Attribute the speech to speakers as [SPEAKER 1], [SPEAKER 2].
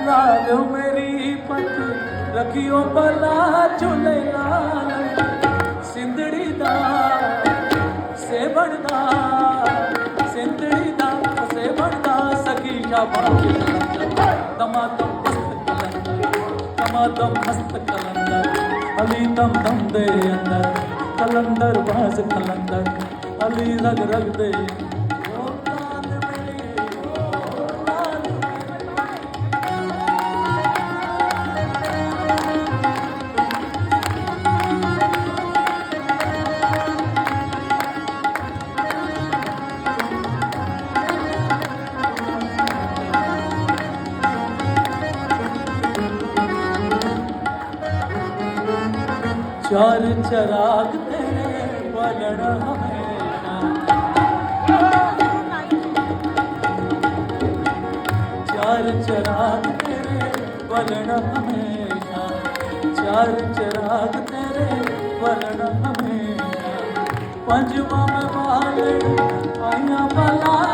[SPEAKER 1] लाल मेरी पत रखियो भला झूलेलाल सिंधड़ी दा सेवणदा सिंधड़ी दा सेवणदा सखी शाबाश दमादम मस्त कलंदर दमादम मस्त कलंदर अली दम दम दे अंदर कलंदर बाज कलंदर अली रग रग दे चार चराग तेरे बलण हमेशा चार चराग तेरे बलण हमेशा चार चराग तेरे बलण हमेशा पंजवा में बाल आया भला